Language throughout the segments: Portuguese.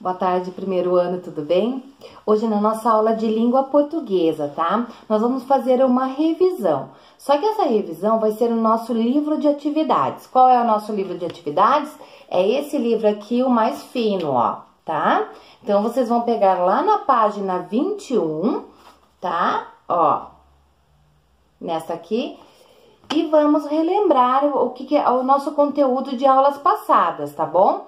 Boa tarde, primeiro ano, tudo bem? Hoje na nossa aula de língua portuguesa, tá? Nós vamos fazer uma revisão. Só que essa revisão vai ser o nosso livro de atividades. Qual é o nosso livro de atividades? É esse livro aqui, o mais fino, ó, tá? Então, vocês vão pegar lá na página 21, tá? Ó, nessa aqui. E vamos relembrar o que é o nosso conteúdo de aulas passadas, tá bom?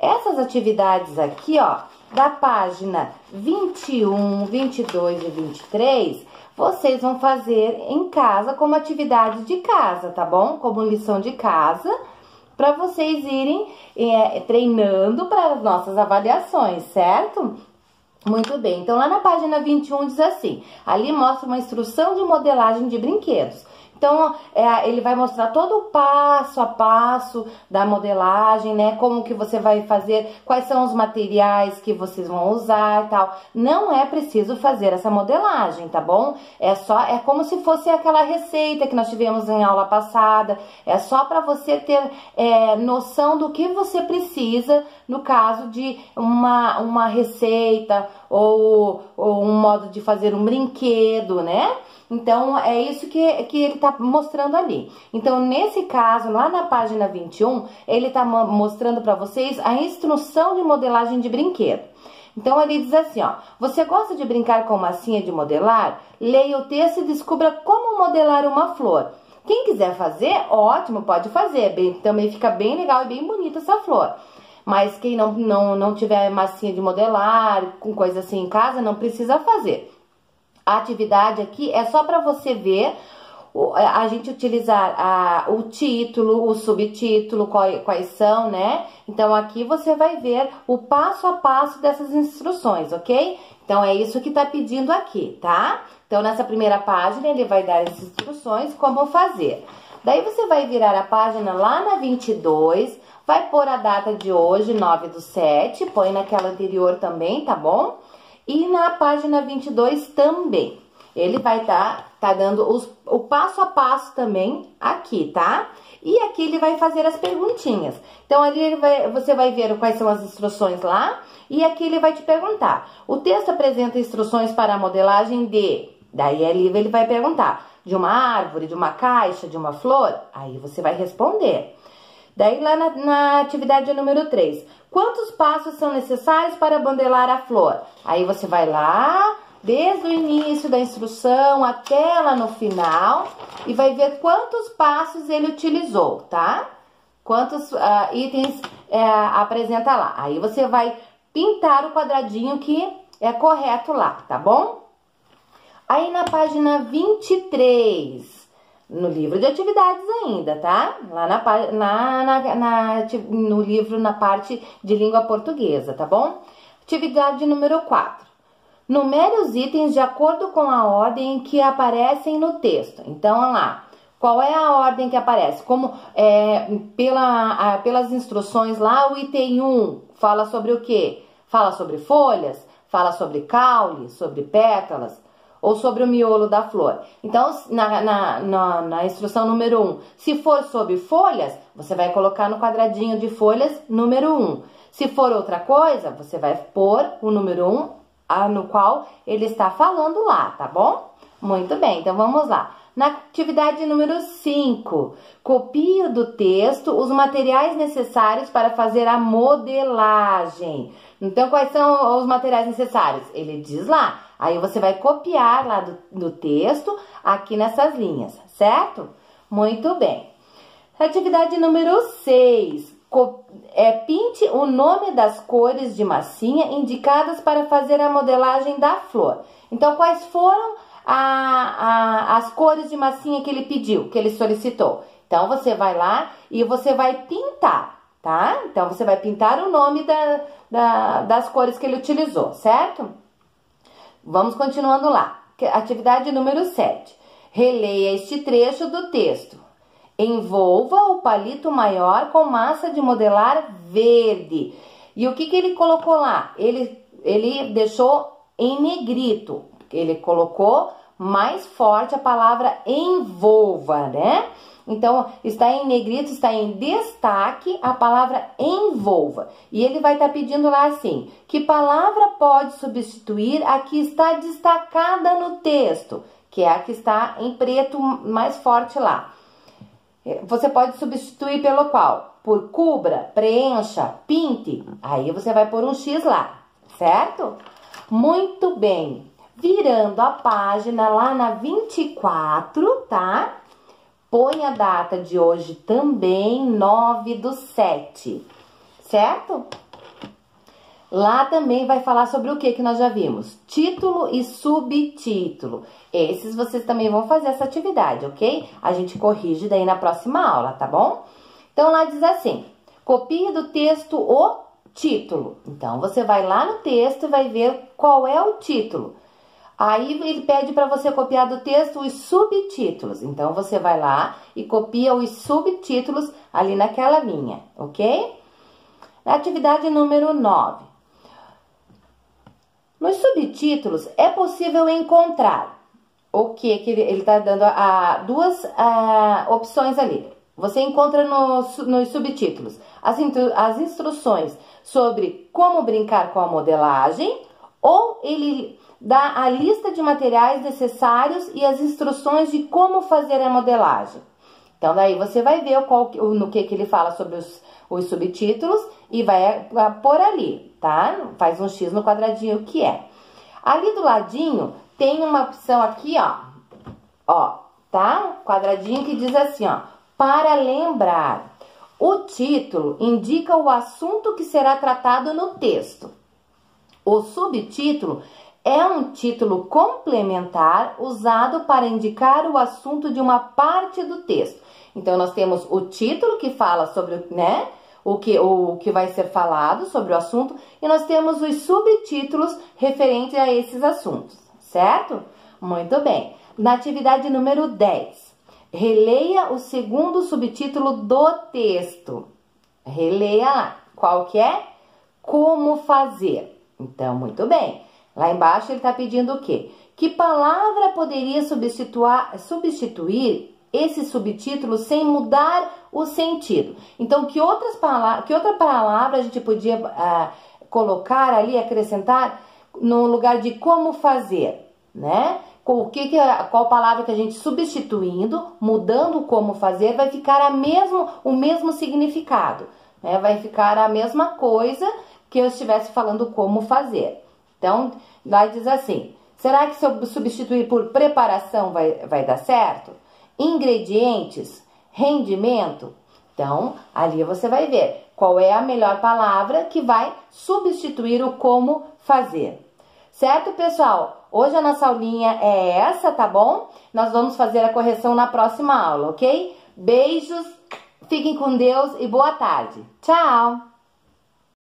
Essas atividades aqui, ó, da página 21, 22 e 23, vocês vão fazer em casa como atividade de casa, tá bom? Como lição de casa, para vocês irem treinando para as nossas avaliações, certo? Muito bem, então lá na página 21 diz assim, ali mostra uma instrução de modelagem de brinquedos. Então, ele vai mostrar todo o passo a passo da modelagem, né? Como que você vai fazer, quais são os materiais que vocês vão usar e tal. Não é preciso fazer essa modelagem, tá bom? É como se fosse aquela receita que nós tivemos em aula passada. É só para você ter noção do que você precisa no caso de uma receita ou um modo de fazer um brinquedo, né? Então, é isso que ele tá mostrando ali. Então, nesse caso, lá na página 21, ele tá mostrando para vocês a instrução de modelagem de brinquedo. Então, ele diz assim, ó, você gosta de brincar com massinha de modelar? Leia o texto e descubra como modelar uma flor. Quem quiser fazer, ótimo, pode fazer. Também fica bem legal e bem bonita essa flor. Mas quem não tiver massinha de modelar, com coisa assim em casa, não precisa fazer. A atividade aqui é só para você ver, a gente utilizar o título, o subtítulo, quais são, né? Então, aqui você vai ver o passo a passo dessas instruções, ok? Então, é isso que tá pedindo aqui, tá? Então, nessa primeira página, ele vai dar as instruções como fazer. Daí, você vai virar a página lá na 22, vai pôr a data de hoje, 9/7, põe naquela anterior também, tá bom? E na página 22 também. Ele vai tá dando o passo a passo também aqui, tá? E aqui ele vai fazer as perguntinhas. Então, ali você vai ver quais são as instruções lá. E aqui ele vai te perguntar. O texto apresenta instruções para a modelagem de... Daí ali ele vai perguntar. De uma árvore, de uma caixa, de uma flor? Aí você vai responder. Daí lá na atividade número 3, quantos passos são necessários para modelar a flor? Aí você vai lá, desde o início da instrução até lá no final, e vai ver quantos passos ele utilizou, tá? Quantos itens apresenta lá. Aí você vai pintar o quadradinho que é correto lá, tá bom? Aí na página 23... No livro de atividades ainda, tá? Lá no livro, na parte de língua portuguesa, tá bom? Atividade número 4. Numere os itens de acordo com a ordem em que aparecem no texto. Então, olha lá. Qual é a ordem que aparece? Como pelas instruções lá, o item 1 fala sobre o quê? Fala sobre folhas, fala sobre caule, sobre pétalas, ou sobre o miolo da flor. Então, na instrução número 1, se for sobre folhas, você vai colocar no quadradinho de folhas número 1. Se for outra coisa, você vai pôr o número 1 no qual ele está falando lá, tá bom? Muito bem, então vamos lá. Na atividade número 5, copie do texto os materiais necessários para fazer a modelagem. Então, quais são os materiais necessários? Ele diz lá. Aí você vai copiar lá do texto, aqui nessas linhas, certo? Muito bem. Atividade número 6. Pinte o nome das cores de massinha indicadas para fazer a modelagem da flor. Então, quais foram as cores de massinha que ele pediu, que ele solicitou? Então, você vai lá e você vai pintar, tá? Então, você vai pintar o nome das cores que ele utilizou, certo? Vamos continuando lá. Atividade número 7. Releia este trecho do texto. Envolva o palito maior com massa de modelar verde. E o que ele colocou lá? Ele deixou em negrito. Ele colocou mais forte a palavra envolva, né? Então, está em negrito, está em destaque a palavra envolva. E ele vai estar pedindo lá assim, que palavra pode substituir a que está destacada no texto, que é a que está em preto mais forte lá. Você pode substituir pelo qual? Por cubra, preencha, pinte. Aí você vai pôr um X lá, certo? Muito bem. Virando a página lá na 24, tá? Põe a data de hoje também, 9/7, certo? Lá também vai falar sobre o que nós já vimos? Título e subtítulo. Esses vocês também vão fazer essa atividade, ok? A gente corrige daí na próxima aula, tá bom? Então, lá diz assim, copie do texto o título. Então, você vai lá no texto e vai ver qual é o título. Aí, ele pede para você copiar do texto os subtítulos. Então, você vai lá e copia os subtítulos ali naquela linha, ok? Atividade número 9. Nos subtítulos, é possível encontrar o que ele está dando duas opções ali. Você encontra nos subtítulos as instruções sobre como brincar com a modelagem, ou ele dá a lista de materiais necessários e as instruções de como fazer a modelagem. Então, daí você vai ver no que ele fala sobre os subtítulos e vai pôr ali, tá? Faz um X no quadradinho que é. Ali do ladinho tem uma opção aqui, ó, tá? Quadradinho que diz assim, ó, para lembrar. O título indica o assunto que será tratado no texto. O subtítulo é um título complementar usado para indicar o assunto de uma parte do texto. Então, nós temos o título que fala sobre, né, o que vai ser falado sobre o assunto, e nós temos os subtítulos referentes a esses assuntos, certo? Muito bem. Na atividade número 10, releia o segundo subtítulo do texto. Releia lá. Qual que é? Como fazer. Então, muito bem. Lá embaixo ele está pedindo o quê? Que palavra poderia substituir esse subtítulo sem mudar o sentido? Então, que outra palavra a gente podia colocar ali, acrescentar no lugar de como fazer, né? Qual palavra que a gente substituindo, mudando o como fazer, vai ficar o mesmo significado, né? Vai ficar a mesma coisa que eu estivesse falando como fazer. Então, lá diz assim, será que se eu substituir por preparação vai dar certo? Ingredientes, rendimento. Então, ali você vai ver qual é a melhor palavra que vai substituir o como fazer. Certo, pessoal? Hoje a nossa aulinha é essa, tá bom? Nós vamos fazer a correção na próxima aula, ok? Beijos, fiquem com Deus e boa tarde. Tchau!